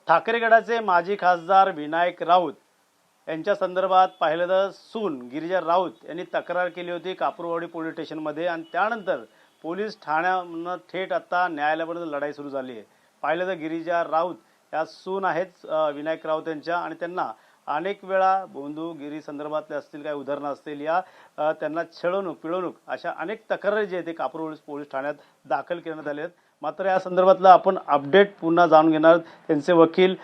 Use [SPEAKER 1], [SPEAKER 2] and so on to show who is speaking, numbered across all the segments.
[SPEAKER 1] ठाकरे गटाचे माजी खासदार विनायक राऊत यांच्या संदर्भात पाहिलं तर सून गिरिजा राऊत यांनी तक्रार केली होती कापूरवाडी पोलीस स्टेशनमध्ये आणि त्यानंतर पोलीस ठाण्यानं थेट आता न्यायालयापर्यंत लढाई सुरू झाली आहे। पाहिलं तर गिरिजा राऊत या सून आहेत विनायक राऊत यांच्या आणि त्यांना अनेक वेळा बंधुगिरी संदर्भातले असतील काही उदाहरणं असतील या त्यांना छळवणूक पिळवणूक अशा अनेक तक्रारी जे ते कापूरवाडी पोलीस ठाण्यात दाखल करण्यात आले आहेत। मात्र या संदर्भातला आपण अपडेट पुन्हा जाणून घेणार त्यांचे वकील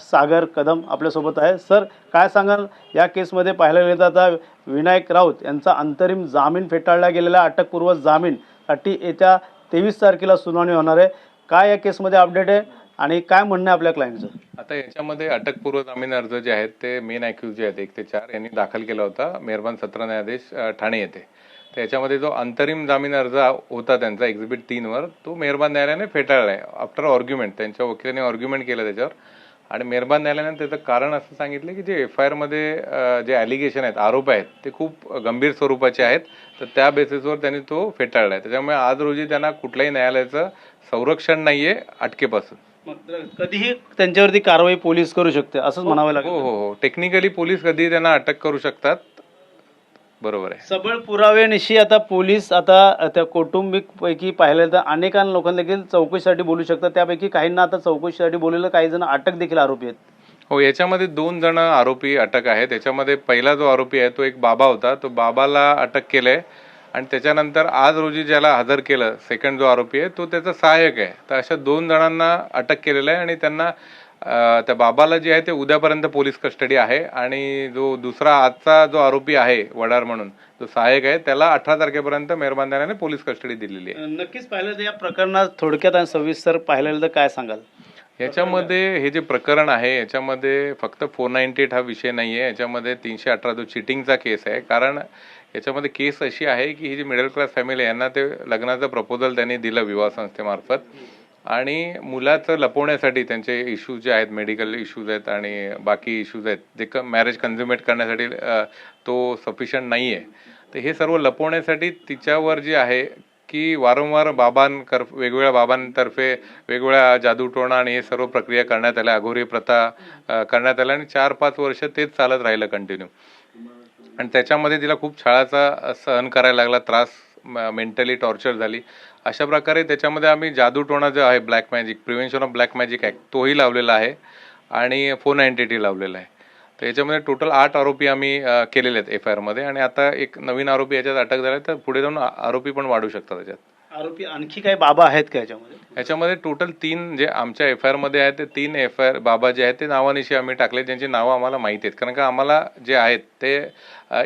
[SPEAKER 1] सागर कदम आपल्यासोबत आहे। सर काय सांगाल या केसमध्ये पाहायला गेलं तर आता विनायक राऊत यांचा अंतरिम जामीन फेटाळला गेलेला अटकपूर्व जामीनसाठी येत्या 23 तारखेला सुनावणी होणार आहे। काय या केसमध्ये अपडेट आहे आणि काय म्हणणं आहे आपल्या क्लायंटचं?
[SPEAKER 2] आता याच्यामध्ये अटकपूर्व जामीन अर्ज जे आहेत ते मेन अॅक्युज जे आहेत 1 ते 4 यांनी दाखल केला होता मेहरबान सत्र न्यायाधीश ठाणे येथे। तर याच्यामध्ये जो अंतरिम जामीन अर्ज होता त्यांचा एक्झिबिट 3 वर तो मेहरबान न्यायालयाने फेटाळला आहे आफ्टर आर्ग्युमेंट। त्यांच्या वकिलाने आर्ग्युमेंट केलं त्याच्यावर आणि मेहरबान न्यायालयाने त्याचं कारण असं सांगितलं की जे FIR मध्ये जे ॲलिगेशन आहेत आरोप आहेत ते खूप गंभीर स्वरूपाचे आहेत, तर त्या बेसिसवर त्यांनी तो फेटाळला आहे। त्याच्यामुळे आज रोजी त्यांना कुठल्याही न्यायालयाचं संरक्षण नाहीये अटकेपासून।
[SPEAKER 1] कधीही त्यांच्यावरती कारवाई पोलीस करू शकते असंच म्हणावं लागेल?
[SPEAKER 2] हो, टेक्निकली पोलीस कधी त्यांना अटक करू शकतात, बरोबर आहे।
[SPEAKER 1] सबळ पुराव्यानिशी आता पोलीस आता त्या कौटुंबिक पैकी पाहिलं तर अनेकां लोकांना देखील चौकशीसाठी बोलू शकतात, त्यापैकी काहींना आता चौकशीसाठी बोललेलं काही जण अटक देखील आरोपी आहेत।
[SPEAKER 2] हो, याच्यामध्ये 2 जण आरोपी अटक आहेत। याच्यामध्ये पहिला जो आरोपी आहे तो एक बाबा होता, तो बाबाला अटक केलंय आणि त्याच्यानंतर आज रोजी ज्याला हजर केलं सेकंड जो आरोपी आहे तो त्याचा सहाय्यक आहे। तर अशा 2 जणांना अटक केलेलं आहे आणि त्यांना त्या बाबाला जे आहे ते उद्यापर्यंत पोलीस कस्टडी आहे आणि जो दुसरा आजचा जो आरोपी आहे वडार म्हणून जो सहाय्यक आहे त्याला 18 तारखेपर्यंत मेहरबान न्यायालयाने पोलीस कस्टडी दिलेली आहे।
[SPEAKER 1] नक्कीच पाहिलं तर या प्रकरणात थोडक्यात आणि सविस्तर पाहिलं तर काय सांगाल?
[SPEAKER 2] याच्यामध्ये हे जे प्रकरण आहे याच्यामध्ये फक्त 498 हा विषय नाहीये, याच्यामध्ये 318 जो चिटिंगचा केस आहे। कारण याच्यामध्ये केस अशी आहे की ही जी मिडल क्लास फॅमिली यांना ते लग्नाचं प्रपोजल त्यांनी दिलं विवाह संस्थेमार्फत आणि मुलाचं लपवण्यासाठी त्यांचे इश्यूज जे आहेत मेडिकल इश्यूज आहेत आणि बाकी इश्यूज आहेत जे मॅरेज कन्झ्युमेट करण्यासाठी तो सफिशियंट नाही आहे। तर हे सर्व लपवण्यासाठी तिच्यावर जे आहे की वारंवार वेगवेगळ्या बाबांतर्फे वेगवेगळ्या जादूटोणा आणि हे सर्व प्रक्रिया करण्यात आल्या, अघोरी प्रथा करण्यात आल्या आणि 4-5 वर्ष तेच चालत राहिलं कंटिन्यू आणि त्याच्यामध्ये तिला खूप छळाचा सहन करायला लागला, त्रास, मेंटली टॉर्चर झाली। अशा प्रकारे त्याच्यामध्ये आम्ही जादूटोणा जो आहे black magic prevention of black magic act तोही लावलेला आहे आणि 498 लावलेला आहे। तर याच्यामध्ये टोटल 8 आरोपी आम्ही केलेले आहेत FIR मध्ये आणि आता एक नवीन आरोपी याच्यात अटक झाला, तर पुढे जाऊन आरोपी पण वाढू शकतात त्याच्यात।
[SPEAKER 1] आरोपी आणखी काही बाबा आहेत का याच्यामध्ये?
[SPEAKER 2] याच्यामध्ये टोटल 3 जे आमच्या FIR मध्ये आहेत ते 3 FIR बाबा जे आहेत ते नावानिशी आम्ही टाकले, ज्यांची नावं आम्हाला माहिती आहेत। कारण का आम्हाला जे आहेत ते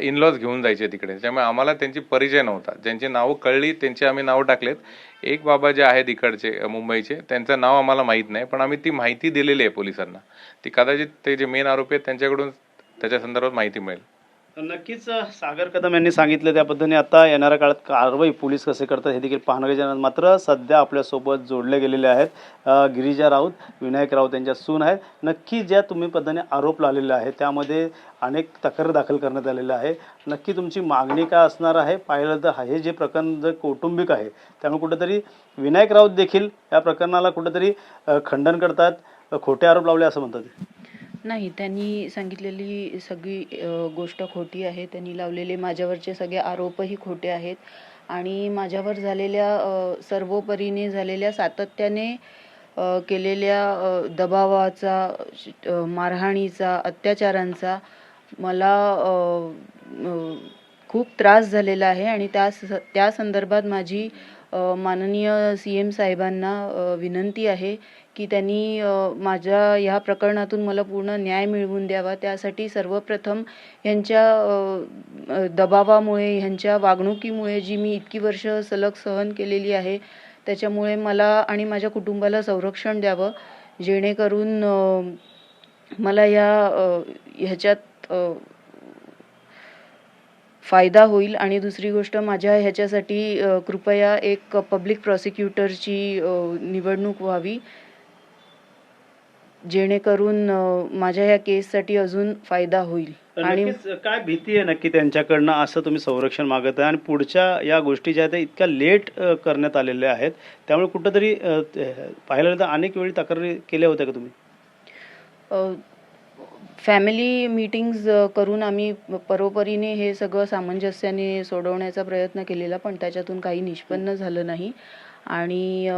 [SPEAKER 2] इनलॉज घेऊन जायचे तिकडे, त्यामुळे आम्हाला त्यांची परिचय नव्हता। ज्यांची नावं कळली त्यांची आम्ही नावं टाकलेत। एक बाबा जे आहेत इकडचे मुंबईचे त्यांचं नाव आम्हाला माहीत नाही, पण आम्ही ती माहिती दिलेली आहे पोलिसांना। ती कदाचित ते जे मेन आरोपी आहेत त्यांच्याकडून त्याच्या संदर्भात माहिती मिळेल।
[SPEAKER 1] नक्कीच सागर कदम यांनी सांगितलं त्या पद्धतीने आता येणाऱ्या काळात कारवाई पोलीस कसे करतात हे देखील पाहणं गरजेचं आहे। मात्र सध्या आपल्यासोबत जोडले गेलेले आहेत गिरिजा राऊत, विनायक राऊत यांच्या सून आहेत। नक्की ज्या तुम्ही पद्धतीने आरोप लावलेले आहेत त्यामध्ये अनेक तक्रार दाखल करण्यात आलेल्या आहे, नक्की तुमची मागणी काय असणार आहे? पाहिलं तर हे जे प्रकरण जर कौटुंबिक आहे त्यामुळे कुठेतरी विनायक राऊत देखील या प्रकरणाला कुठेतरी खंडन करतात, खोटे आरोप लावले असं म्हणतात।
[SPEAKER 3] नाही, त्यांनी सांगितलेली सगळी गोष्ट खोटी आहे। त्यांनी लावलेले माझ्यावरचे सगळे आरोपही खोटे आहेत आणि माझ्यावर झालेल्या सर्वोपरीने झालेल्या सातत्याने केलेल्या दबावाचा, मारहाणीचा, अत्याचारांचा मला खूप त्रास झालेला आहे आणि त्या संदर्भात माझी माननीय CM साहेबांना विनंती आहे की त्यांनी माझ्या ह्या प्रकरणातून मला पूर्ण न्याय मिळवून द्यावा। त्यासाठी सर्वप्रथम ह्यांच्या दबावामुळे, ह्यांच्या वागणुकीमुळे जी मी इतकी वर्ष सलग सहन केलेली आहे त्याच्यामुळे मला आणि माझ्या कुटुंबाला संरक्षण द्यावं, जेणेकरून मला ह्याच्यात फायदा होईल। आणि दुसरी गोष्ट, माझ्या ह्याच्यासाठी कृपया एक पब्लिक प्रॉसिक्युटरची निवडणूक व्हावी, जेणेकरून माझ्या या केससाठी अजून फायदा होईल।
[SPEAKER 1] आणि काय भीती आहे नक्की त्यांच्याकडनं असं तुम्ही संरक्षण मागत आहे आणि पुढच्या या गोष्टी ज्या आहेत इतक्या लेट करण्यात आलेल्या आहेत, त्यामुळे कुठंतरी पाहिलं तर अनेक वेळी तक्रारी केल्या होत्या का तुम्ही?
[SPEAKER 3] फॅमिली मीटिंग्ज करून आम्ही परोपरीने हे सगळं सामंजस्याने सोडवण्याचा प्रयत्न केलेला, पण त्याच्यातून काही निष्पन्न झालं नाही. आणि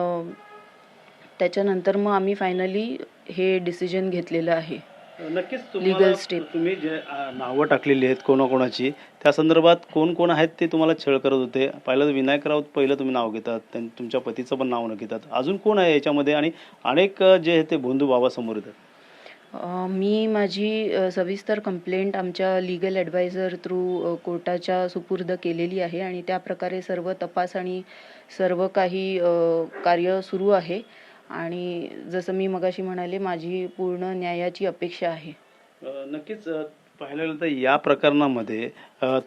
[SPEAKER 3] त्याच्यानंतर मग आम्ही फायनली हे डिसिजन घेतलेलं आहे.
[SPEAKER 1] नक्कीच
[SPEAKER 3] Legal step.
[SPEAKER 1] तुम्ही जे नावं टाकलेली आहेत कोणाकोणाची, त्या संदर्भात कोण कोण आहेत ते तुम्हाला छळ करत होते? पहिलं विनायक राऊत पहिलं तुम्ही नाव घेतात, तुमच्या पतीचं पण नाव न घेतात, अजून कोण आहे याच्यामध्ये? आणि अनेक जे आहे ते भोंदू बाबा समोर येतात.
[SPEAKER 3] मी माझी सविस्तर कंप्लेंट आमच्या लीगल ॲडवायझर थ्रू कोर्टाच्या सुपूर्द केलेली आहे आणि त्या प्रकारे सर्व तपास आणि सर्व काही कार्य सुरू आहे. आणि जसं मी मगाशी म्हणाले, माझी पूर्ण न्यायाची अपेक्षा आहे.
[SPEAKER 1] नक्कीच पाहिलं तर या प्रकरणामध्ये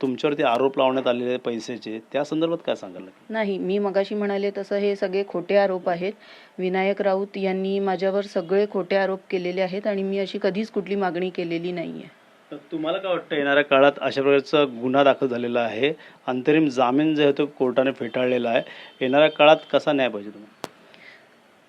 [SPEAKER 1] तुमच्यावरती आरोप लावण्यात आलेले पैशाचे, त्या संदर्भात काय सांगाल?
[SPEAKER 3] नाही, मी मगाशी म्हणाले तसं हे सगळे खोटे आरोप आहेत. विनायक राऊत यांनी माझ्यावर सगळे खोटे आरोप केलेले आहेत आणि मी अशी कधीच कुठली मागणी केलेली नाही आहे.
[SPEAKER 1] तुम्हाला काय वाटतं येणाऱ्या काळात अशा प्रकारचा गुन्हा दाखल झालेला आहे, अंतरिम जामीन जे आहे तो कोर्टाने फेटाळलेला आहे, येणाऱ्या काळात कसा न्याय पाहिजे तुम्हाला?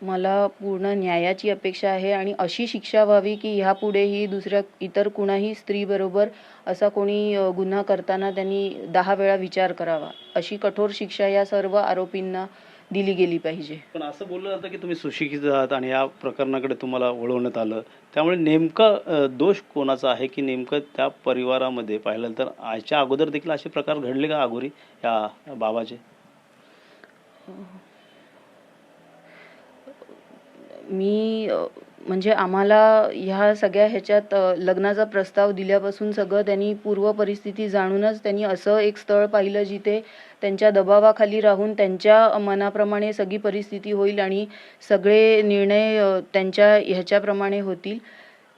[SPEAKER 3] मला पूर्ण न्यायाची अपेक्षा आहे आणि अशी शिक्षा व्हावी की ह्यापुढेही दुसऱ्या इतर कुणाही स्त्रीबरोबर असा कोणी गुन्हा करताना त्यांनी 10 वेळा विचार करावा. अशी कठोर शिक्षा या सर्व आरोपींना दिली गेली पाहिजे. पण
[SPEAKER 1] असं बोललं जातं की तुम्ही सुशिक्षित आहात आणि या प्रकरणाकडे तुम्हाला वळवण्यात आलं, त्यामुळे नेमका दोष कोणाचा आहे की नेमकं त्या परिवारामध्ये पाहिलं तर याच्या अगोदर देखील असे प्रकार घडले का अगोरी या बाबाचे?
[SPEAKER 3] मी म्हणजे आम्हाला ह्या सगळ्या ह्याच्यात लग्नाचा प्रस्ताव दिल्यापासून सगळं त्यांनी पूर्व परिस्थिती जाणूनच त्यांनी असं एक स्थळ पाहिलं जिथे त्यांच्या दबावाखाली राहून त्यांच्या मनाप्रमाणे सगळी परिस्थिती होईल आणि सगळे निर्णय त्यांच्या ह्याच्याप्रमाणे होतील.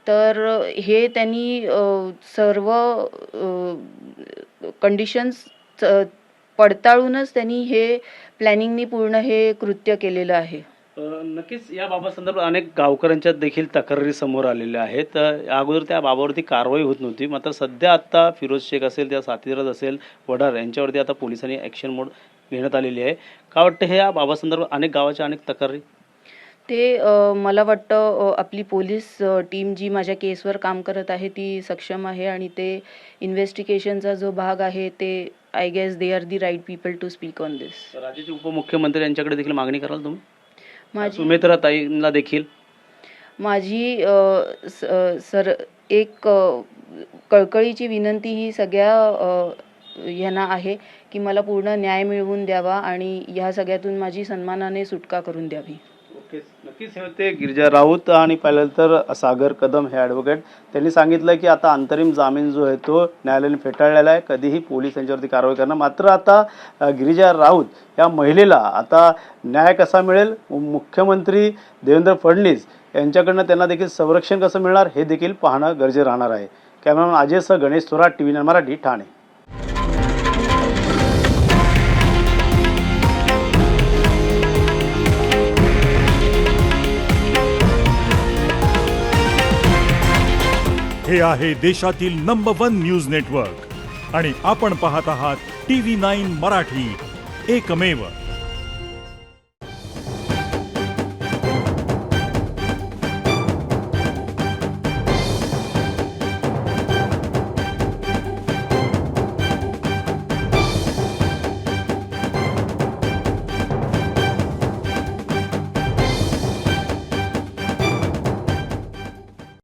[SPEAKER 3] तर हे त्यांनी सर्व कंडिशन्स पडताळूनच त्यांनी हे प्लॅनिंगनी पूर्ण हे कृत्य केलेलं आहे.
[SPEAKER 1] नक्कीच या बाबासंदर्भात अनेक गावकऱ्यांच्या देखील तक्रारी समोर आलेल्या आहेत. अगोदर त्या बाबावरती कारवाई होत नव्हती, मात्र सध्या आता फिरोज शेख असेल, त्या साथीराज असेल, वडार यांच्यावरती आता पोलिसांनी ॲक्शन मोड घेण्यात आलेली आहे. का वाटतं हे या बाबासंदर्भात अनेक गावाच्या अनेक तक्रारी?
[SPEAKER 3] ते मला वाटतं आपली पोलीस टीम जी माझ्या केसवर काम करत आहे ती सक्षम आहे आणि ते इन्व्हेस्टिगेशनचा जो भाग आहे ते I guess they are the right people to speak on this.
[SPEAKER 1] राज्याचे उपमुख्यमंत्री यांच्याकडे देखील मागणी कराल तुम्ही?
[SPEAKER 3] माझी
[SPEAKER 1] सुमित्रा ताईंना देखील
[SPEAKER 3] माझी एक कळकळीची विनंती ही सगळ्या ह्यांना आहे की मला पूर्ण न्याय मिळवून द्यावा आणि ह्या सगळ्यातून माझी सन्मानाने सुटका करून द्यावी.
[SPEAKER 1] नक्कीच हे होते गिरिजा राऊत आणि पाहिलं तर सागर कदम हे ॲडव्होकेट. त्यांनी सांगितलं की आता अंतरिम जामीन जो आहे तो न्यायालयाने फेटाळलेला आहे, कधीही पोलीस यांच्यावरती कारवाई करणार. मात्र आता गिरिजा राऊत या महिलेला आता न्याय कसा मिळेल, मुख्यमंत्री देवेंद्र फडणवीस यांच्याकडनं त्यांना देखील संरक्षण कसं मिळणार हे देखील पाहणं गरजेचं राहणार आहे. कॅमेरामॅन अजयसह गणेश थोरात, TV9 मराठी, ठाणे.
[SPEAKER 4] हे आहे देशातील नंबर 1 न्यूज नेटवर्क आणि आपण पाहत आहात TV9 मराठी, एकमेव.